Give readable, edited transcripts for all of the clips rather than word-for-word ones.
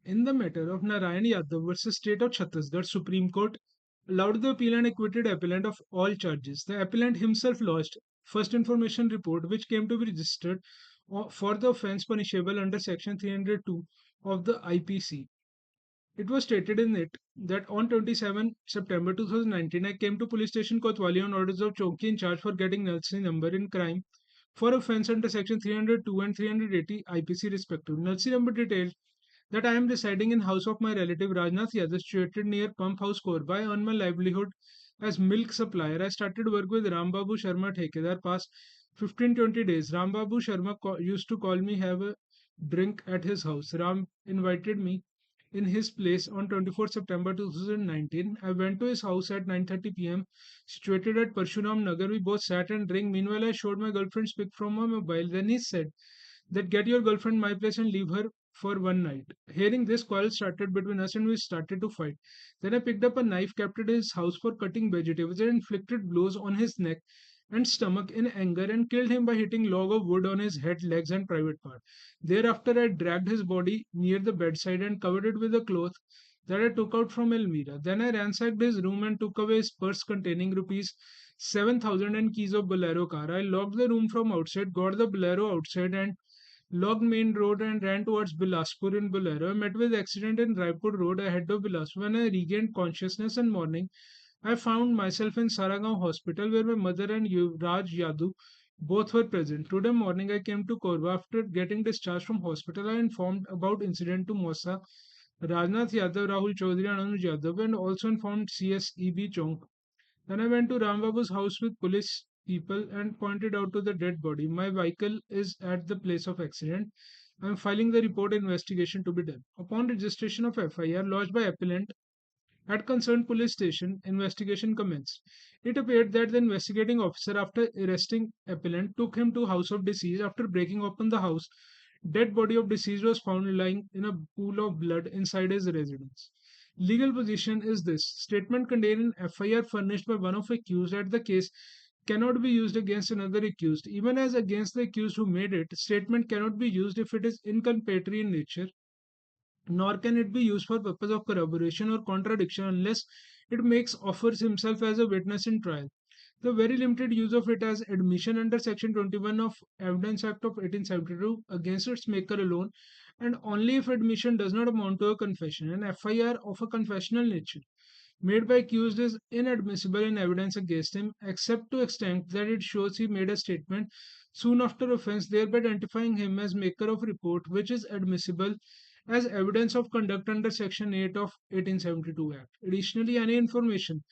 In the matter of Narayan Yadav versus State of Chhattisgarh, Supreme Court allowed the appeal and acquitted appellant of all charges. The appellant himself lodged first information report, which came to be registered for the offence punishable under Section 302 of the IPC. It was stated in it that on 27 September 2019, I came to police station Kotwali on orders of Chowki in charge for getting Nalsi number in crime for offence under Section 302 and 380 IPC respectively. Nalsi number detailed that I am residing in house of my relative Rajnath Yadav situated near Pump House Korba. I earn my livelihood as milk supplier. I started work with Ram Babu Sharma Thekedar past 15-20 days. Ram Babu Sharma used to call me have a drink at his house. Ram invited me in his place on 24 September 2019. I went to his house at 9:30 p.m. situated at Parshuram Nagar. We both sat and drank. Meanwhile, I showed my girlfriend's pic from my mobile. Then he said that get your girlfriend my place and leave her for one night. Hearing this, quarrel started between us and we started to fight. Then I picked up a knife, kept it in his house for cutting vegetables, and inflicted blows on his neck and stomach in anger and killed him by hitting log of wood on his head, legs, and private part. Thereafter, I dragged his body near the bedside and covered it with a cloth that I took out from Elmira. Then I ransacked his room and took away his purse containing rupees 7,000 and keys of Bolero car. I locked the room from outside, got the Bolero outside, and logged main road and ran towards Bilaspur in Bolero. I met with accident in Raipur Road ahead of Bilaspur. When I regained consciousness in morning, I found myself in Saragaon Hospital where my mother and Raj Yadu both were present. Today morning I came to Korba. After getting discharged from hospital, I informed about incident to Mosa, Rajnath Yadav, Rahul Chaudhary, and Anuj Yadav, and also informed CSEB Chonk. Then I went to Rambabu's house with police people and pointed out to the dead body. My vehicle is at the place of accident. I am filing the report investigation to be done. Upon registration of FIR lodged by appellant at concerned police station, investigation commenced. It appeared that the investigating officer, after arresting appellant, took him to house of deceased. After breaking open the house, dead body of deceased was found lying in a pool of blood inside his residence. Legal position is this: statement contained in FIR furnished by one of accused at the case cannot be used against another accused, even as against the accused who made it. Statement cannot be used if it is inculpatory in nature, nor can it be used for purpose of corroboration or contradiction unless it makes offers himself as a witness in trial. The very limited use of it as admission under Section 21 of Evidence Act of 1872 against its maker alone, and only if admission does not amount to a confession. An FIR of a confessional nature made by accused is inadmissible in evidence against him, except to extent that it shows he made a statement soon after offence, thereby identifying him as maker of report, which is admissible as evidence of conduct under Section 8 of 1872 Act. Additionally, any information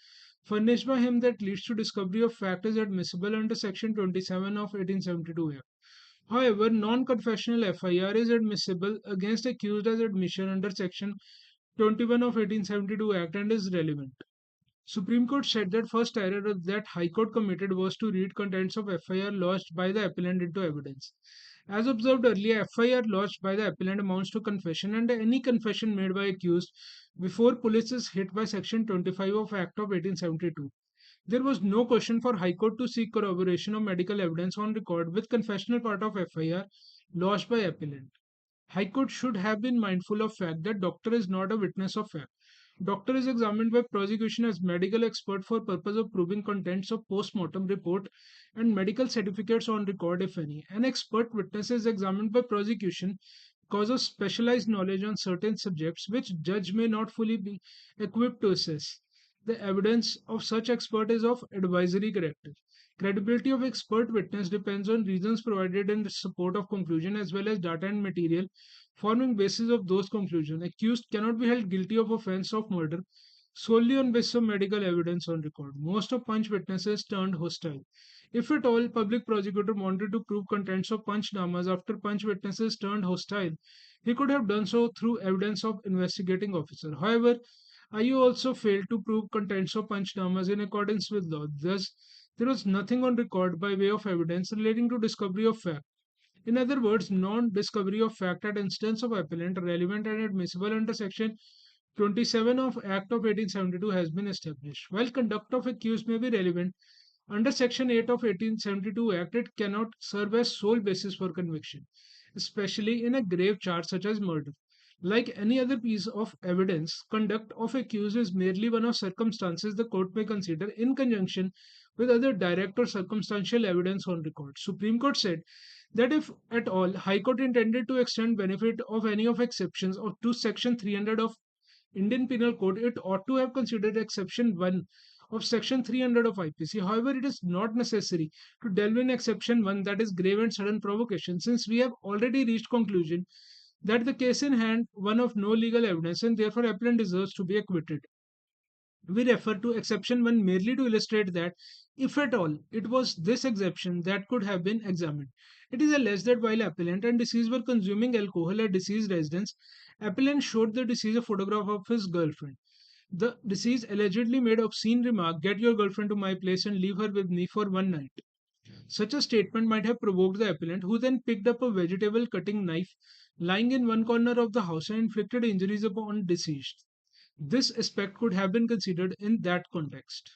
furnished by him that leads to discovery of fact is admissible under Section 27 of 1872 Act. However, non-confessional FIR is admissible against accused as admission under Section 21 of 1872 Act and is relevant. Supreme Court said that first error that High Court committed was to read contents of FIR lodged by the appellant into evidence. As observed earlier, FIR lodged by the appellant amounts to confession, and any confession made by accused before police is hit by Section 25 of Act of 1872. There was no question for High Court to seek corroboration of medical evidence on record with confessional part of FIR lodged by appellant. High Court should have been mindful of fact that doctor is not a witness of fact. Doctor is examined by prosecution as medical expert for purpose of proving contents of post-mortem report and medical certificates on record if any. An expert witness is examined by prosecution because of specialized knowledge on certain subjects which judge may not fully be equipped to assess. The evidence of such expert is of advisory character. Credibility of expert witness depends on reasons provided in support of conclusion as well as data and material forming basis of those conclusions. Accused cannot be held guilty of offense of murder solely on basis of medical evidence on record. Most of Punch witnesses turned hostile. If at all, public prosecutor wanted to prove contents of Punch namas after Punch witnesses turned hostile, he could have done so through evidence of investigating officer. However, IU also failed to prove contents of Punch namas in accordance with law. Thus, there was nothing on record by way of evidence relating to discovery of fact. In other words, non-discovery of fact at instance of appellant relevant and admissible under Section 27 of Act of 1872 has been established. While conduct of accused may be relevant, under Section 8 of 1872 Act, it cannot serve as sole basis for conviction, especially in a grave charge such as murder. Like any other piece of evidence, conduct of accused is merely one of circumstances the court may consider in conjunction with other direct or circumstantial evidence on record. Supreme Court said that if at all High Court intended to extend benefit of any of exceptions of to Section 300 of Indian Penal Code, it ought to have considered exception 1 of Section 300 of IPC. However, it is not necessary to delve in exception 1, that is grave and sudden provocation, since we have already reached conclusion that the case in hand one of no legal evidence and therefore appellant deserves to be acquitted. We refer to exception 1 merely to illustrate that, if at all, it was this exception that could have been examined. It is alleged that while appellant and deceased were consuming alcohol at deceased residence, appellant showed the deceased a photograph of his girlfriend. The deceased allegedly made obscene remark, "Get your girlfriend to my place and leave her with me for one night." Such a statement might have provoked the appellant, who then picked up a vegetable cutting knife lying in one corner of the house and inflicted injuries upon deceased. This aspect could have been considered in that context.